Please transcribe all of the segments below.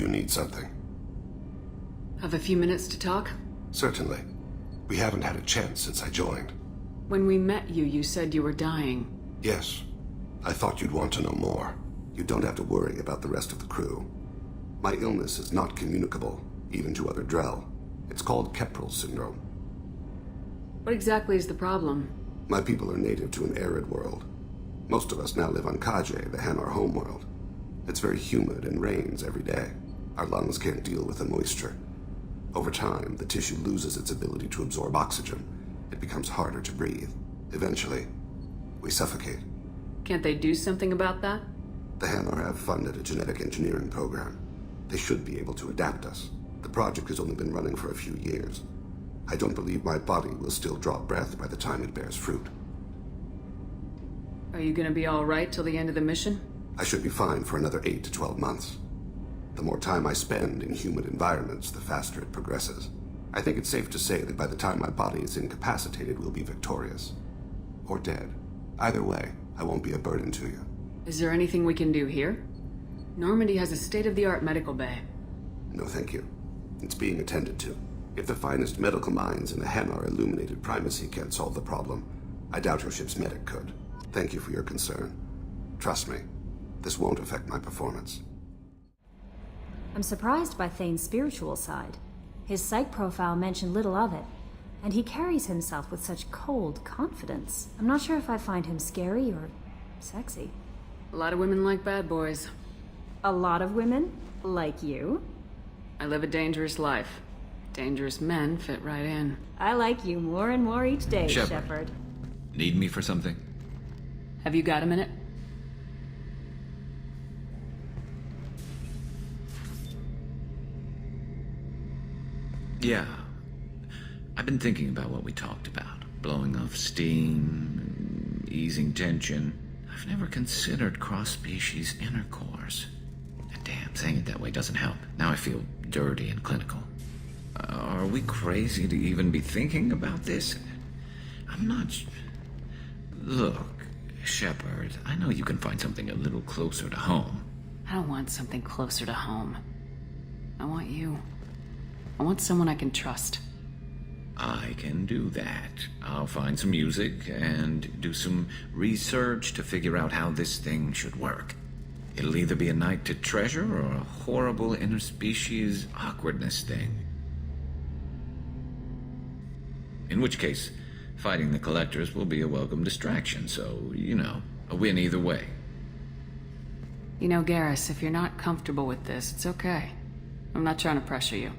you need something. Have a few minutes to talk? Certainly. We haven't had a chance since I joined. When we met you, you said you were dying. Yes. I thought you'd want to know more. You don't have to worry about the rest of the crew. My illness is not communicable, even to other Drell. It's called Keprel syndrome. What exactly is the problem? My people are native to an arid world. Most of us now live on Kaje, the Hanar homeworld. It's very humid and rains every day. Our lungs can't deal with the moisture. Over time, the tissue loses its ability to absorb oxygen. It becomes harder to breathe. Eventually, we suffocate. Can't they do something about that? The Hanar have funded a genetic engineering program. They should be able to adapt us. The project has only been running for a few years. I don't believe my body will still draw breath by the time it bears fruit. Are you gonna be alright till the end of the mission? I should be fine for another 8 to 12 months. The more time I spend in humid environments, the faster it progresses. I think it's safe to say that by the time my body is incapacitated, we'll be victorious. Or dead. Either way, I won't be a burden to you. Is there anything we can do here? Normandy has a state-of-the-art medical bay. No, thank you. It's being attended to. If the finest medical minds in the Hanar illuminated primacy can't solve the problem, I doubt your ship's medic could. Thank you for your concern. Trust me, this won't affect my performance. I'm surprised by Thane's spiritual side. His psych profile mentioned little of it, and he carries himself with such cold confidence. I'm not sure if I find him scary or sexy. A lot of women like bad boys. A lot of women? Like you? I live a dangerous life. Dangerous men fit right in. I like you more and more each day, Shepard. Need me for something? Have you got a minute? Yeah. I've been thinking about what we talked about. Blowing off steam, easing tension. I've never considered cross-species intercourse. And damn, saying it that way doesn't help. Now I feel dirty and clinical. Are we crazy to even be thinking about this? I'm not... Look, Shepard, I know you can find something a little closer to home. I don't want something closer to home. I want you. I want someone I can trust. I can do that. I'll find some music and do some research to figure out how this thing should work. It'll either be a night to treasure or a horrible interspecies awkwardness thing. In which case, fighting the Collectors will be a welcome distraction, so, you know, a win either way. You know, Garrus, if you're not comfortable with this, it's okay. I'm not trying to pressure you.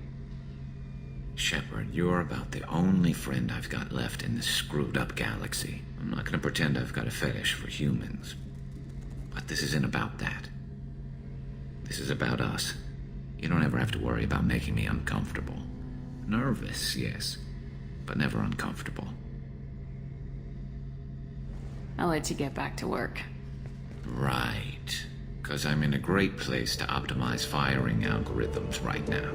Shepard, you're about the only friend I've got left in this screwed-up galaxy. I'm not gonna pretend I've got a fetish for humans. But this isn't about that. This is about us. You don't ever have to worry about making me uncomfortable. Nervous, yes, but never uncomfortable. I'll let you get back to work. Right. 'Cause I'm in a great place to optimize firing algorithms right now.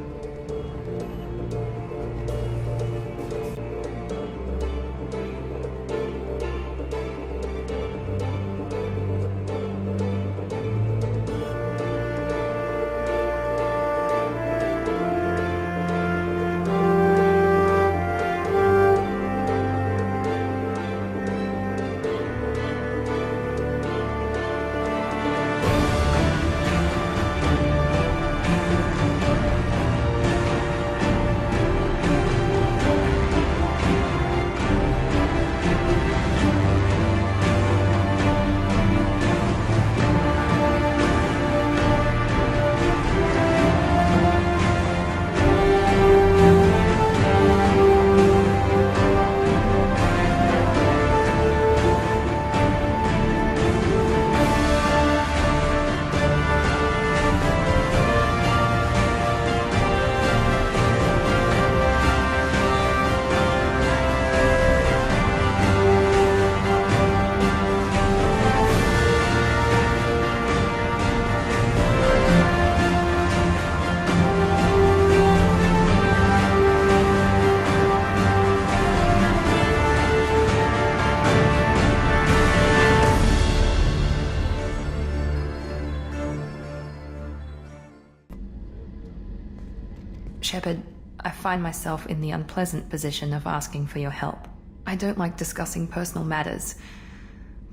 Shepard, I find myself in the unpleasant position of asking for your help. I don't like discussing personal matters,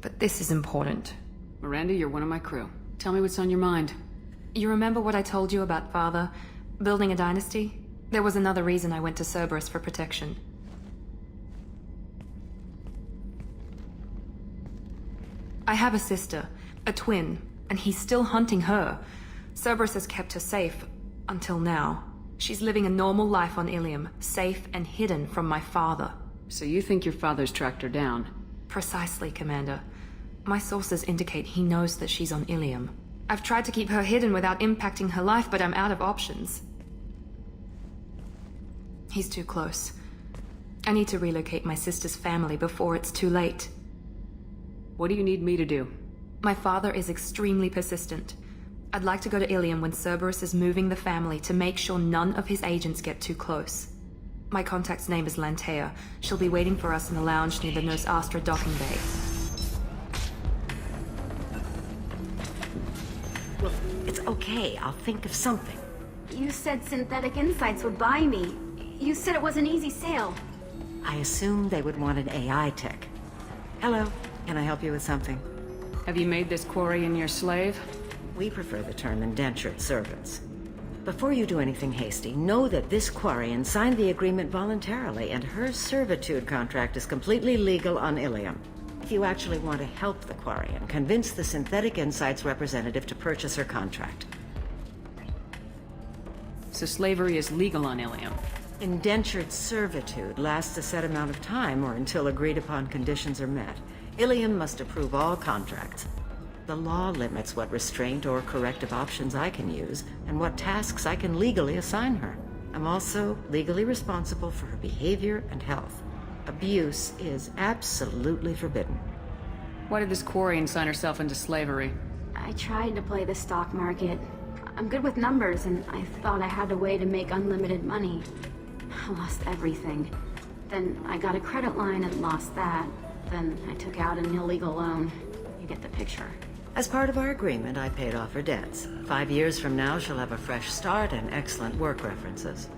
but this is important. Miranda, you're one of my crew. Tell me what's on your mind. You remember what I told you about Father? Building a dynasty? There was another reason I went to Cerberus for protection. I have a sister, a twin, and he's still hunting her. Cerberus has kept her safe, until now. She's living a normal life on Ilium, safe and hidden from my father. So you think your father's tracked her down? Precisely, Commander. My sources indicate he knows that she's on Ilium. I've tried to keep her hidden without impacting her life, but I'm out of options. He's too close. I need to relocate my sister's family before it's too late. What do you need me to do? My father is extremely persistent. I'd like to go to Ilium when Cerberus is moving the family to make sure none of his agents get too close. My contact's name is Lantea. She'll be waiting for us in the lounge near the Nurse Astra docking bay. Well, it's okay. I'll think of something. You said Synthetic Insights would buy me. You said it was an easy sale. I assumed they would want an AI tech. Hello, can I help you with something? Have you made this Quarian your slave? We prefer the term indentured servants. Before you do anything hasty, know that this Quarian signed the agreement voluntarily, and her servitude contract is completely legal on Ilium. If you actually want to help the Quarian, convince the Synthetic Insights representative to purchase her contract. So slavery is legal on Ilium. Indentured servitude lasts a set amount of time or until agreed-upon conditions are met. Ilium must approve all contracts. The law limits what restraint or corrective options I can use, and what tasks I can legally assign her. I'm also legally responsible for her behavior and health. Abuse is absolutely forbidden. Why did this Quarian sign herself into slavery? I tried to play the stock market. I'm good with numbers, and I thought I had a way to make unlimited money. I lost everything. Then I got a credit line and lost that. Then I took out an illegal loan. You get the picture. As part of our agreement, I paid off her debts. 5 years from now, she'll have a fresh start and excellent work references.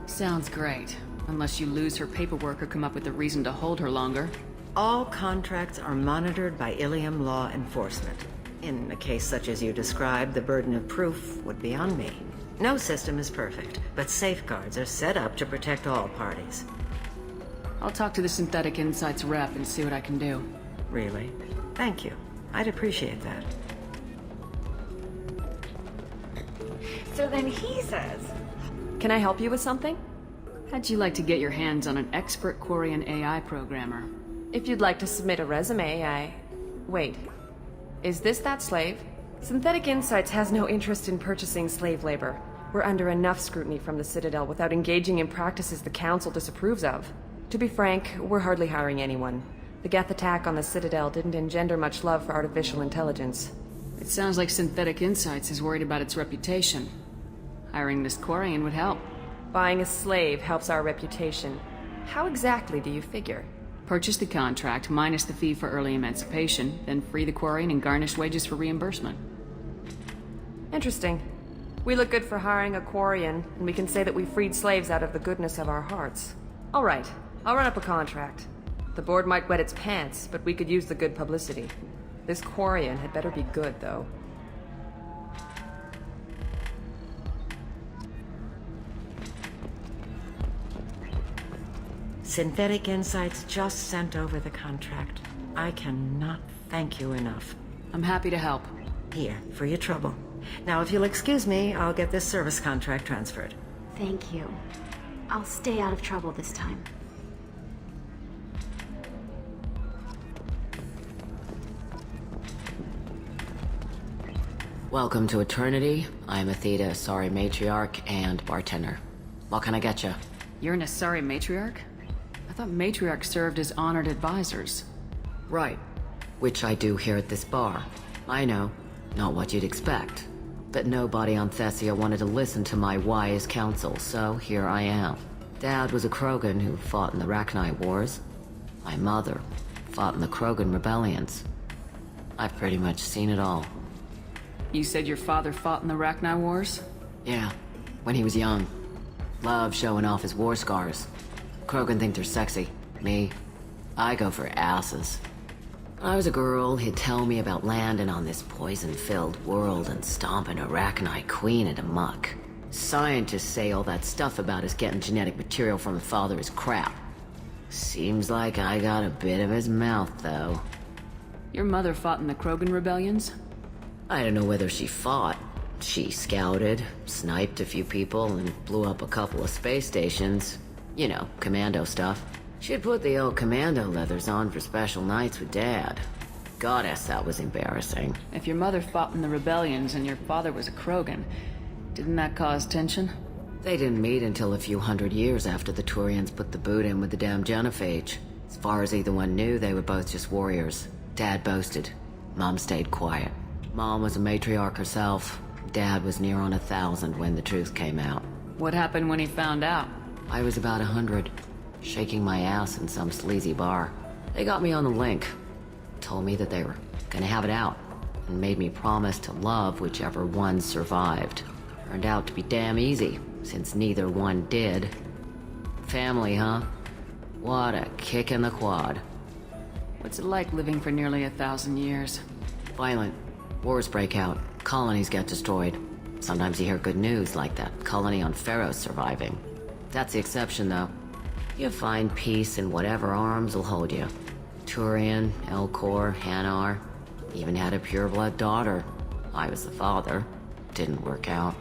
Sounds great. Unless you lose her paperwork or come up with a reason to hold her longer. All contracts are monitored by Ilium law enforcement. In a case such as you described, the burden of proof would be on me. No system is perfect, but safeguards are set up to protect all parties. I'll talk to the Synthetic Insights rep and see what I can do. Really? Thank you. I'd appreciate that. So then he says... Can I help you with something? How'd you like to get your hands on an expert Quarian AI programmer? If you'd like to submit a resume, Wait. Is this that slave? Synthetic Insights has no interest in purchasing slave labor. We're under enough scrutiny from the Citadel without engaging in practices the Council disapproves of. To be frank, we're hardly hiring anyone. The Geth attack on the Citadel didn't engender much love for artificial intelligence. It sounds like Synthetic Insights is worried about its reputation. Hiring this Quarian would help. Buying a slave helps our reputation. How exactly do you figure? Purchase the contract, minus the fee for early emancipation, then free the Quarian and garnish wages for reimbursement. Interesting. We look good for hiring a Quarian, and we can say that we freed slaves out of the goodness of our hearts. All right, I'll run up a contract. The board might wet its pants, but we could use the good publicity. This Quarian had better be good, though. Synthetic Insights just sent over the contract. I cannot thank you enough. I'm happy to help. Here, for your trouble. Now, if you'll excuse me, I'll get this service contract transferred. Thank you. I'll stay out of trouble this time. Welcome to Eternity. I'm Athena, Asari Matriarch and bartender. What can I get you? You're an Asari Matriarch? I thought Matriarchs served as honored advisors. Right. Which I do here at this bar. I know. Not what you'd expect. But nobody on Thessia wanted to listen to my wise counsel, so here I am. Dad was a Krogan who fought in the Rachni Wars. My mother fought in the Krogan rebellions. I've pretty much seen it all. You said your father fought in the Rachni Wars? Yeah, when he was young. Love showing off his war scars. Krogan think they're sexy. Me, I go for asses. When I was a girl, he'd tell me about landing on this poison-filled world and stomping a Arachnite queen into muck. Scientists say all that stuff about us getting genetic material from the father is crap. Seems like I got a bit of his mouth, though. Your mother fought in the Krogan rebellions? I don't know whether she fought. She scouted, sniped a few people, and blew up a couple of space stations. You know, commando stuff. She'd put the old commando leathers on for special nights with Dad. Goddess, that was embarrassing. If your mother fought in the rebellions and your father was a Krogan, didn't that cause tension? They didn't meet until a few hundred years after the Turians put the boot in with the damn genophage. As far as either one knew, they were both just warriors. Dad boasted. Mom stayed quiet. Mom was a matriarch herself. Dad was near on 1,000 when the truth came out. What happened when he found out? I was about 100, shaking my ass in some sleazy bar. They got me on the link. Told me that they were gonna have it out, and made me promise to love whichever one survived. Turned out to be damn easy, since neither one did. Family, huh? What a kick in the quad. What's it like living for nearly 1,000 years? Violent. Wars break out. Colonies get destroyed. Sometimes you hear good news, like that colony on Pharaoh surviving. That's the exception, though. You find peace in whatever arms will hold you. Turian, Elcor, Hanar. Even had a pureblood daughter. I was the father. Didn't work out.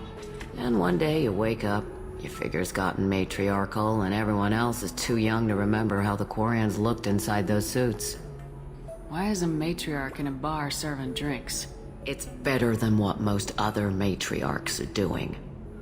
And one day you wake up, your figure's gotten matriarchal, and everyone else is too young to remember how the Quarians looked inside those suits. Why is a matriarch in a bar serving drinks? It's better than what most other matriarchs are doing.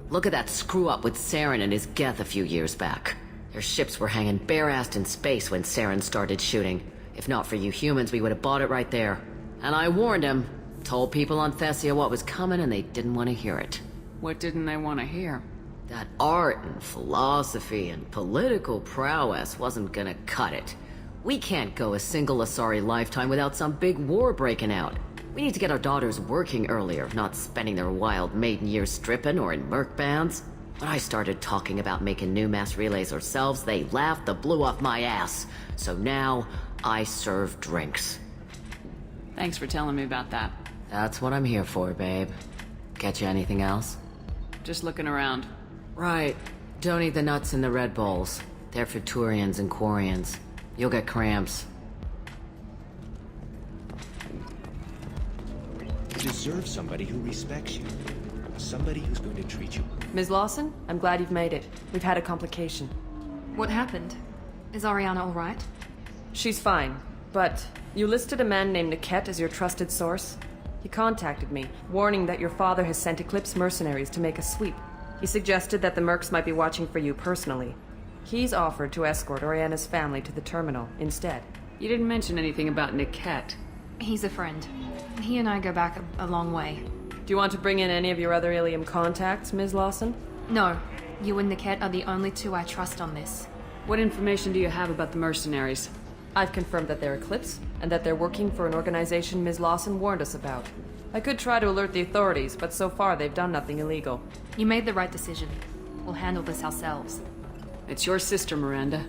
Look at that screw-up with Saren and his Geth a few years back. Their ships were hanging bare-assed in space when Saren started shooting. If not for you humans, we would have bought it right there. And I warned him. Told people on Thessia what was coming, and they didn't want to hear it. What didn't they want to hear? That art and philosophy and political prowess wasn't gonna cut it. We can't go a single Asari lifetime without some big war breaking out. We need to get our daughters working earlier, not spending their wild maiden years stripping or in merc bands. When I started talking about making new mass relays ourselves, they laughed the blue off my ass. So now, I serve drinks. Thanks for telling me about that. That's what I'm here for, babe. Get you anything else? Just looking around. Right. Don't eat the nuts in the Red Bowls. They're for Turians and Quarians. You'll get cramps. You deserve somebody who respects you. Somebody who's going to treat you. Ms. Lawson, I'm glad you've made it. We've had a complication. What happened? Is Ariana all right? She's fine, but you listed a man named Niket as your trusted source. He contacted me, warning that your father has sent Eclipse mercenaries to make a sweep. He suggested that the mercs might be watching for you personally. He's offered to escort Oriana's family to the terminal instead. You didn't mention anything about Niket. He's a friend. He and I go back a long way. Do you want to bring in any of your other Ilium contacts, Ms. Lawson? No. You and Niket are the only two I trust on this. What information do you have about the mercenaries? I've confirmed that they're Eclipse, and that they're working for an organization Ms. Lawson warned us about. I could try to alert the authorities, but so far they've done nothing illegal. You made the right decision. We'll handle this ourselves. It's your sister, Miranda.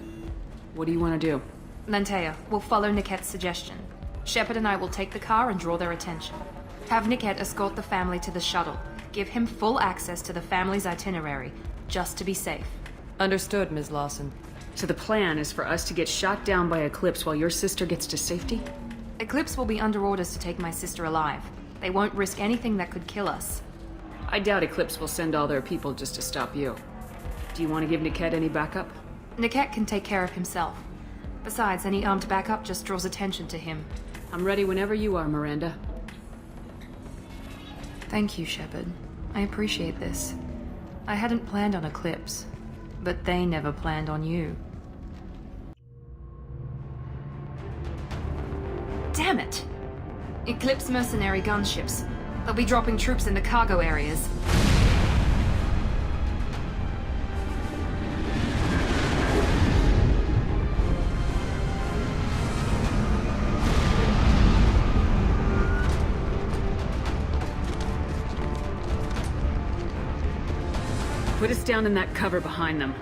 What do you want to do? Lantea, we'll follow Niket's suggestion. Shepard and I will take the car and draw their attention. Have Niket escort the family to the shuttle. Give him full access to the family's itinerary, just to be safe. Understood, Ms. Lawson. So the plan is for us to get shot down by Eclipse while your sister gets to safety? Eclipse will be under orders to take my sister alive. They won't risk anything that could kill us. I doubt Eclipse will send all their people just to stop you. Do you want to give Niket any backup? Niket can take care of himself. Besides, any armed backup just draws attention to him. I'm ready whenever you are, Miranda. Thank you, Shepard. I appreciate this. I hadn't planned on Eclipse, but they never planned on you. Damn it! Eclipse mercenary gunships. They'll be dropping troops in the cargo areas. Put us down in that cover behind them.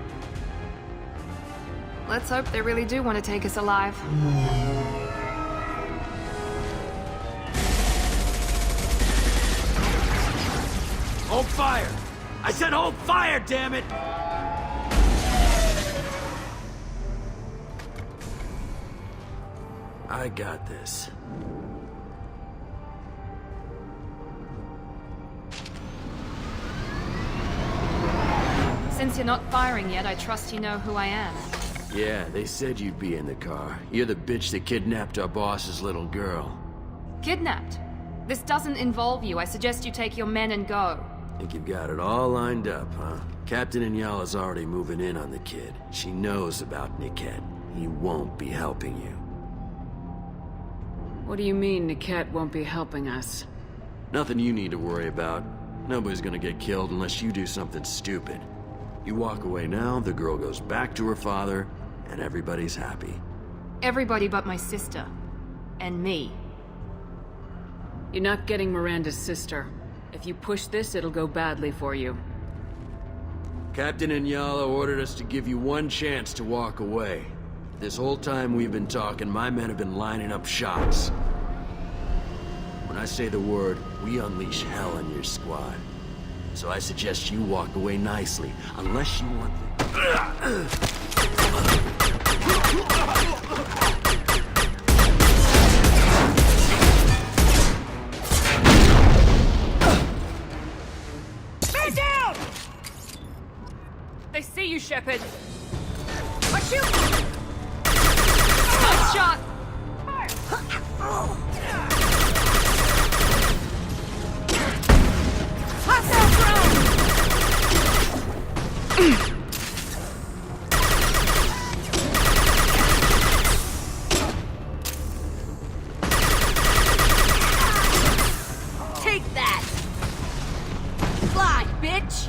Let's hope they really do want to take us alive. Hold fire! I said hold fire, damn it! I got this. Since you're not firing yet, I trust you know who I am. Yeah, they said you'd be in the car. You're the bitch that kidnapped our boss's little girl. Kidnapped? This doesn't involve you. I suggest you take your men and go. Think you've got it all lined up, huh? Captain Inyala's already moving in on the kid. She knows about Niket. He won't be helping you. What do you mean Niket won't be helping us? Nothing you need to worry about. Nobody's gonna get killed unless you do something stupid. You walk away now, the girl goes back to her father, and everybody's happy. Everybody but my sister. And me. You're not getting Miranda's sister. If you push this, it'll go badly for you. Captain Inyala ordered us to give you one chance to walk away. This whole time we've been talking, my men have been lining up shots. When I say the word, we unleash hell on your squad. So I suggest you walk away nicely, unless you want... Man down! They see you, Shepard. Watch you! Nice shot! Hostile drone! Take that! Fly, bitch!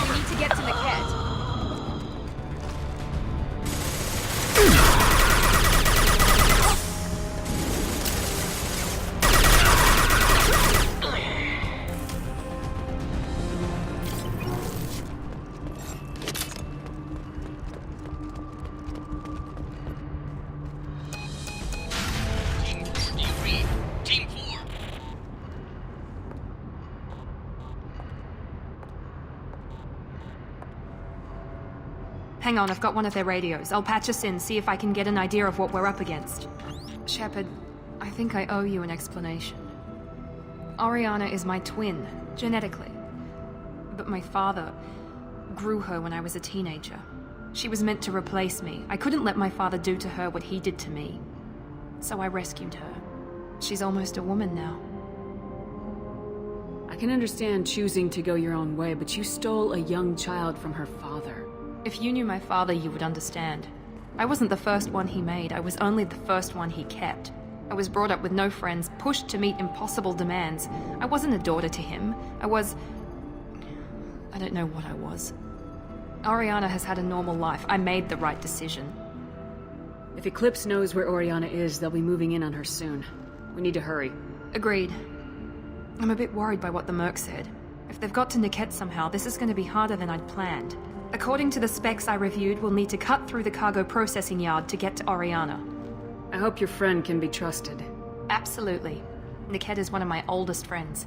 We need to get to the cat. Hang on, I've got one of their radios. I'll patch us in, see if I can get an idea of what we're up against. Shepard, I think I owe you an explanation. Oriana is my twin, genetically. But my father grew her when I was a teenager. She was meant to replace me. I couldn't let my father do to her what he did to me. So I rescued her. She's almost a woman now. I can understand choosing to go your own way, but you stole a young child from her father. If you knew my father, you would understand. I wasn't the first one he made. I was only the first one he kept. I was brought up with no friends, pushed to meet impossible demands. I wasn't a daughter to him. I don't know what I was. Oriana has had a normal life. I made the right decision. If Eclipse knows where Oriana is, they'll be moving in on her soon. We need to hurry. Agreed. I'm a bit worried by what the Merc said. If they've got to Niket somehow, this is going to be harder than I'd planned. According to the specs I reviewed, we'll need to cut through the cargo processing yard to get to Oriana. I hope your friend can be trusted. Absolutely. Niket is one of my oldest friends.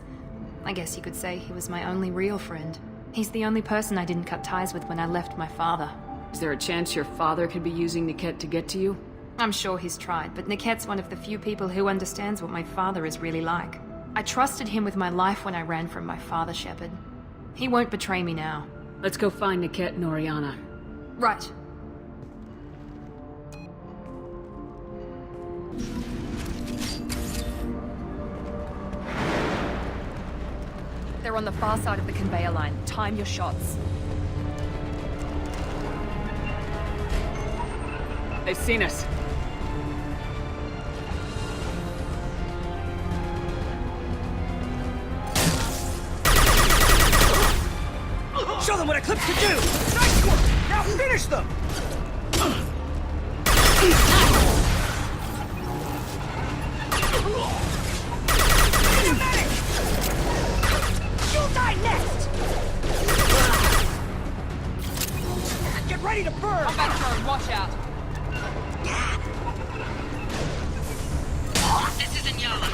I guess you could say he was my only real friend. He's the only person I didn't cut ties with when I left my father. Is there a chance your father could be using Niket to get to you? I'm sure he's tried, but Niket's one of the few people who understands what my father is really like. I trusted him with my life when I ran from my father, Shepard. He won't betray me now. Let's go find Niket and Oriana. Right. They're on the far side of the conveyor line. Time your shots. They've seen us. Show them what Eclipse can do! Nice work! Now finish them! ready to burn! Combat drone, watch out. This is Inyala.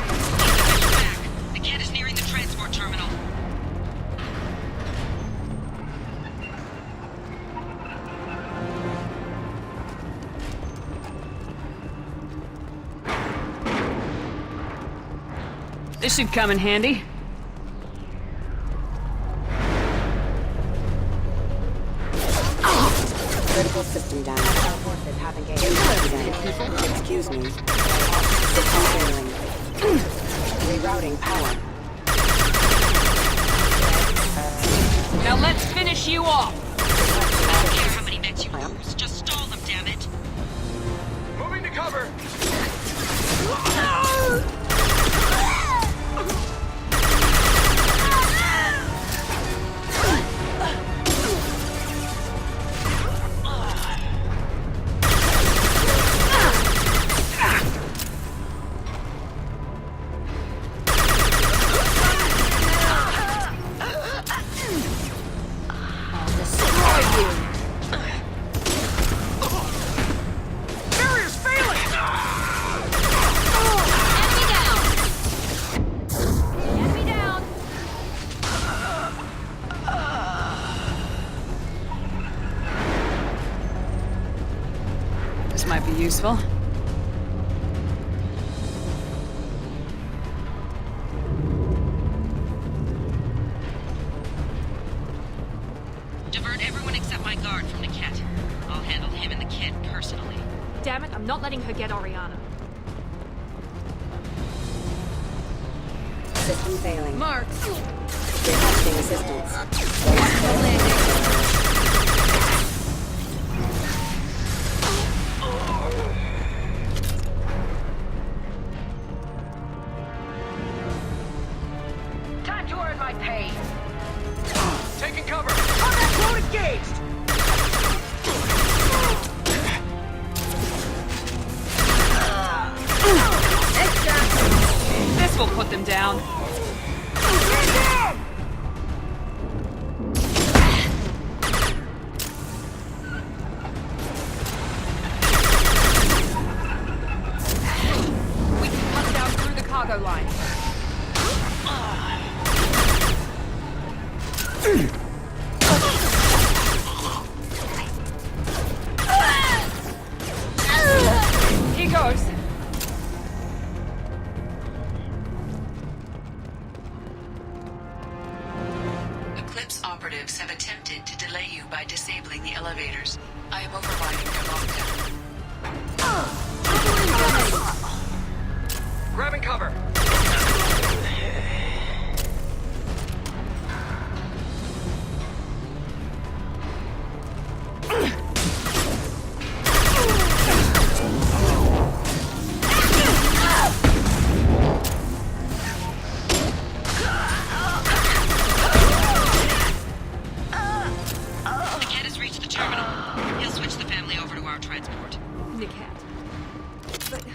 Take the back. The kid is nearing the transport terminal. This should come in handy. Critical system down. Forces have engaged. Excuse me. System failing. Rerouting power. Now let's finish you off. I don't care how many mechs you use. Just stall them, damn it. Moving to cover! Barrier's failing! Enemy down. This might be useful. Divert everyone except my guard from Niket. I'll handle him and the kid personally. Damn it, I'm not letting her get Oriana. System failing. Marks. Requesting assistance. Time to earn my pay. Taking cover! Combat drone engaged! This will put them down. Stand down! We can cut down through the cargo line. Here goes. Eclipse operatives have attempted to delay you by disabling the elevators. I am overriding their lockdown. Grabbing cover. The kid has reached the terminal. He'll switch the family over to our transport. Niket. But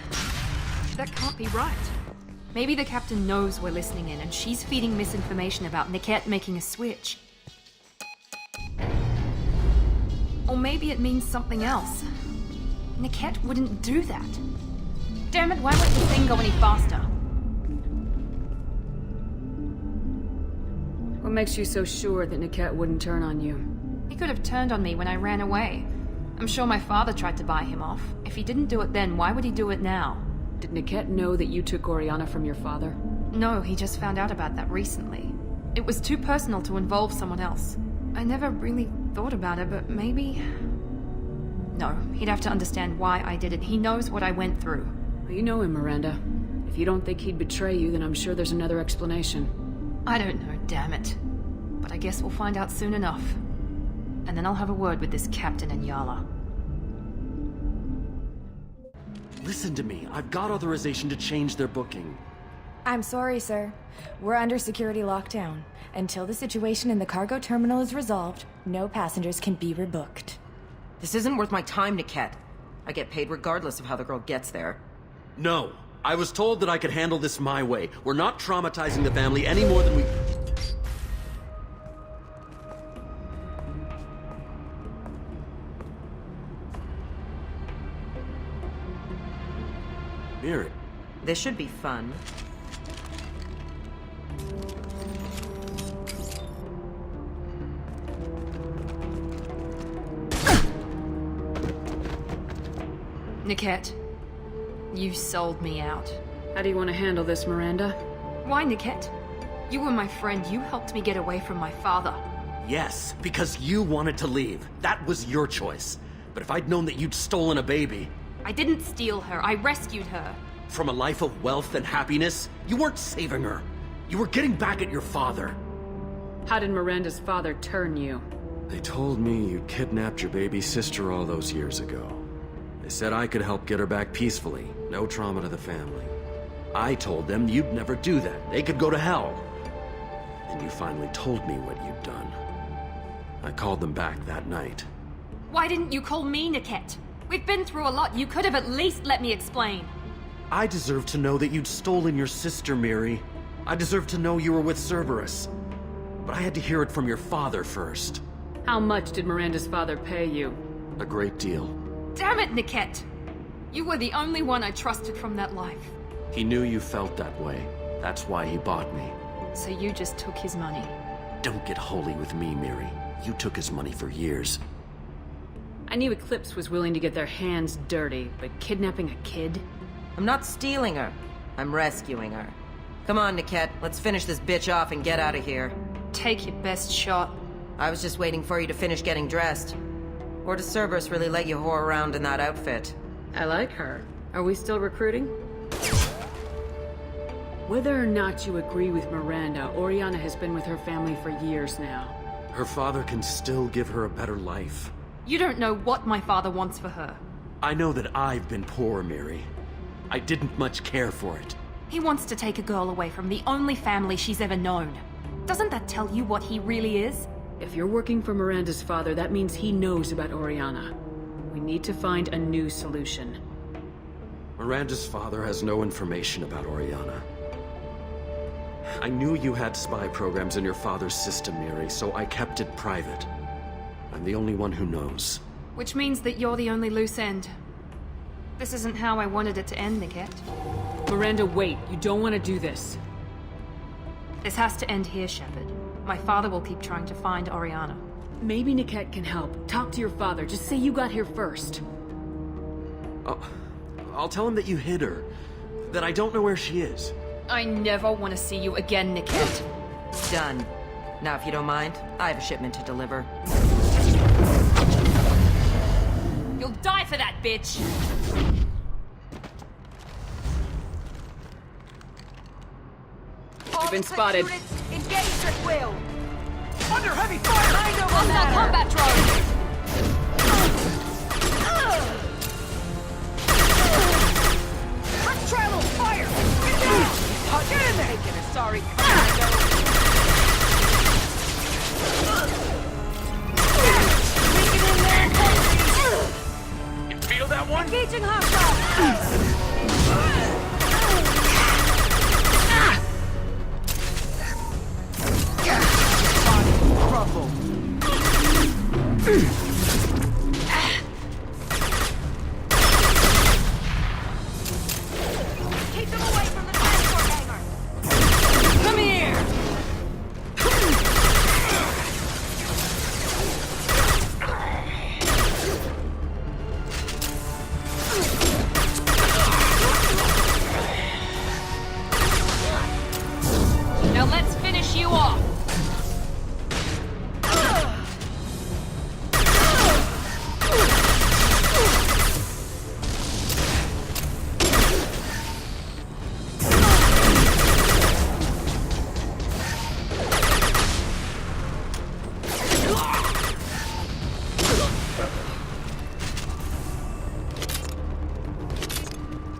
that can't be right. Maybe the captain knows we're listening in and she's feeding misinformation about Niket making a switch. Or maybe it means something else. Niket wouldn't do that. Damn it, why won't the thing go any faster? What makes you so sure that Niket wouldn't turn on you? He could have turned on me when I ran away. I'm sure my father tried to buy him off. If he didn't do it then, why would he do it now? Did Niket know that you took Oriana from your father? No, he just found out about that recently. It was too personal to involve someone else. I never really thought about it, but maybe... No, he'd have to understand why I did it. He knows what I went through. Well, you know him, Miranda. If you don't think he'd betray you, then I'm sure there's another explanation. I don't know, damn it. But I guess we'll find out soon enough. And then I'll have a word with this Captain Inyala. Listen to me. I've got authorization to change their booking. I'm sorry, sir. We're under security lockdown. Until the situation in the cargo terminal is resolved, no passengers can be rebooked. This isn't worth my time, Niket. I get paid regardless of how the girl gets there. No. I was told that I could handle this my way. We're not traumatizing the family any more than we... Miranda. This should be fun. Niket, you sold me out. How do you want to handle this, Miranda? Why, Niket? You were my friend. You helped me get away from my father. Yes, because you wanted to leave. That was your choice. But if I'd known that you'd stolen a baby... I didn't steal her. I rescued her. From a life of wealth and happiness, you weren't saving her. You were getting back at your father. How did Miranda's father turn you? They told me you kidnapped your baby sister all those years ago. They said I could help get her back peacefully. No trauma to the family. I told them you'd never do that. They could go to hell. Then you finally told me what you'd done. I called them back that night. Why didn't you call me, Niket? We've been through a lot. You could have at least let me explain. I deserve to know that you'd stolen your sister, Miri. I deserve to know you were with Cerberus. But I had to hear it from your father first. How much did Miranda's father pay you? A great deal. Damn it, Niket! You were the only one I trusted from that life. He knew you felt that way. That's why he bought me. So you just took his money. Don't get holy with me, Miri. You took his money for years. I knew Eclipse was willing to get their hands dirty, but kidnapping a kid? I'm not stealing her. I'm rescuing her. Come on, Niket. Let's finish this bitch off and get out of here. Take your best shot. I was just waiting for you to finish getting dressed. Or does Cerberus really let you whore around in that outfit? I like her. Are we still recruiting? Whether or not you agree with Miranda, Oriana has been with her family for years now. Her father can still give her a better life. You don't know what my father wants for her. I know that I've been poor, Miri. I didn't much care for it. He wants to take a girl away from the only family she's ever known. Doesn't that tell you what he really is? If you're working for Miranda's father, that means he knows about Oriana. We need to find a new solution. Miranda's father has no information about Oriana. I knew you had spy programs in your father's system, Miri, so I kept it private. I'm the only one who knows. Which means that you're the only loose end. This isn't how I wanted it to end, Niket. Miranda, wait. You don't want to do this. This has to end here, Shepard. My father will keep trying to find Oriana. Maybe Niket can help. Talk to your father. Just say you got here first. I'll tell him that you hid her. That I don't know where she is. I never want to see you again, Niket. Done. Now, if you don't mind, I have a shipment to deliver. You'll die for that, bitch! You've been spotted. Engaged at will! Under heavy fire! Hostile combat drone! Let's try a little fire! Get down! Get in there! Taking a sorry You feel that one? Engaging hostile! Keep them away from the transport hangar! Come here! Now let's finish you off!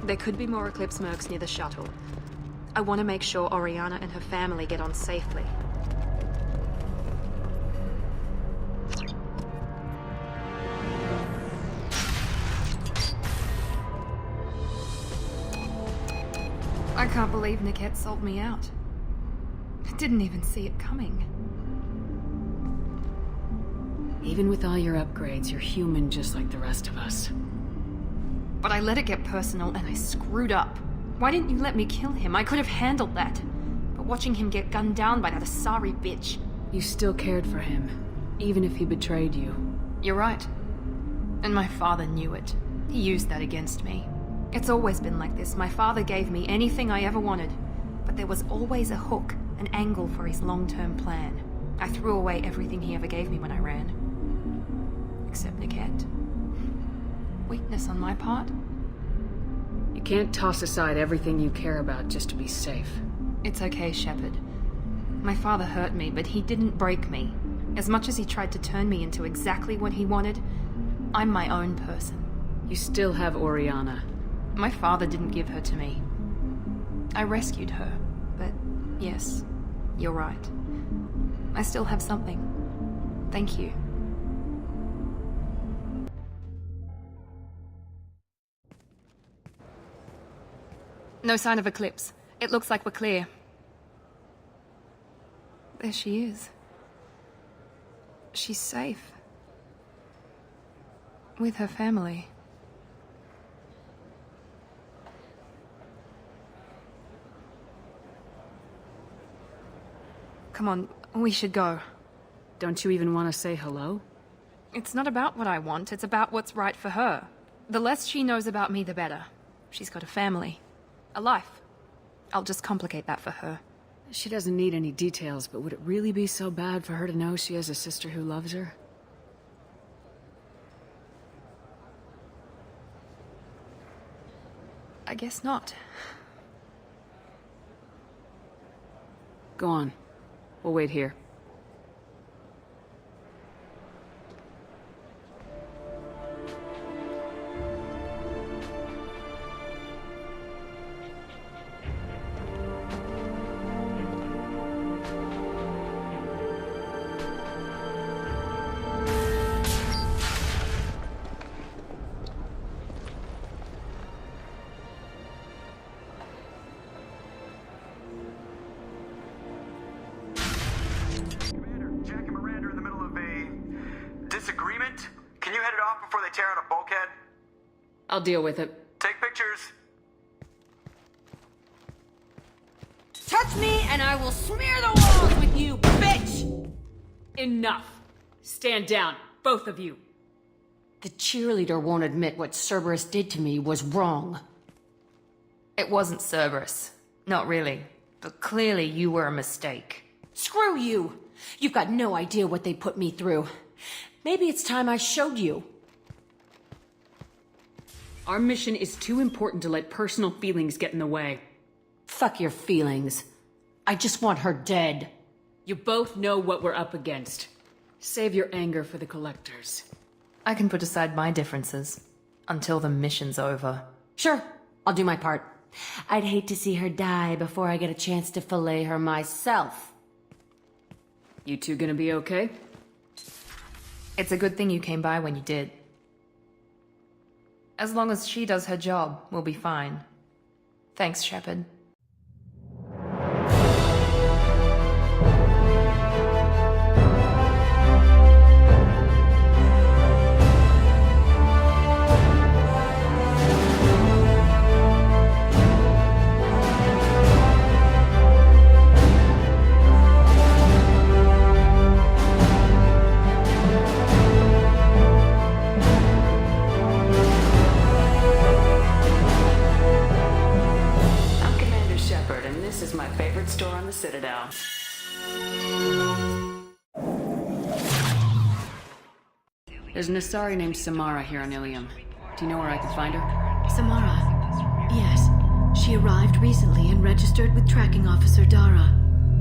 There could be more Eclipse mercs near the shuttle. I want to make sure Oriana and her family get on safely. I can't believe Niket sold me out. I didn't even see it coming. Even with all your upgrades, you're human just like the rest of us. But I let it get personal and I screwed up. Why didn't you let me kill him? I could have handled that. But watching him get gunned down by that Asari bitch... You still cared for him, even if he betrayed you. You're right. And my father knew it. He used that against me. It's always been like this. My father gave me anything I ever wanted. But there was always a hook, an angle for his long-term plan. I threw away everything he ever gave me when I ran. Except Niket. Weakness on my part? You can't toss aside everything you care about just to be safe. It's okay, Shepard. My father hurt me, but he didn't break me. As much as he tried to turn me into exactly what he wanted, I'm my own person. You still have Oriana. My father didn't give her to me. I rescued her, but yes, you're right. I still have something. Thank you. No sign of Eclipse. It looks like we're clear. There she is. She's safe. With her family. Come on, we should go. Don't you even want to say hello? It's not about what I want, it's about what's right for her. The less she knows about me, the better. She's got a family. A life. I'll just complicate that for her. She doesn't need any details, but would it really be so bad for her to know she has a sister who loves her? I guess not. Go on. We'll wait here. I'll deal with it. Take pictures. Touch me and I will smear the walls with you, bitch! Enough. Stand down, both of you. The cheerleader won't admit what Cerberus did to me was wrong. It wasn't Cerberus. Not really. But clearly you were a mistake. Screw you! You've got no idea what they put me through. Maybe it's time I showed you. Our mission is too important to let personal feelings get in the way. Fuck your feelings. I just want her dead. You both know what we're up against. Save your anger for the collectors. I can put aside my differences. Until the mission's over. Sure, I'll do my part. I'd hate to see her die before I get a chance to fillet her myself. You two gonna be okay? It's a good thing you came by when you did. As long as she does her job, we'll be fine. Thanks, Shepard. Store on the Citadel. There's an Asari named Samara here on Ilium. Do you know where I can find her? Samara? Yes. She arrived recently and registered with Tracking Officer Dara.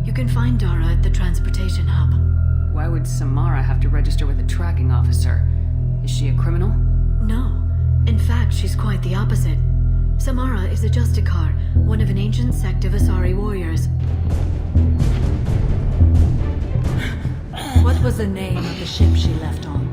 You can find Dara at the transportation hub. Why would Samara have to register with a tracking officer? Is she a criminal? No. In fact, she's quite the opposite. Samara is a Justicar, one of an ancient sect of Asari warriors. What was the name of the ship she left on?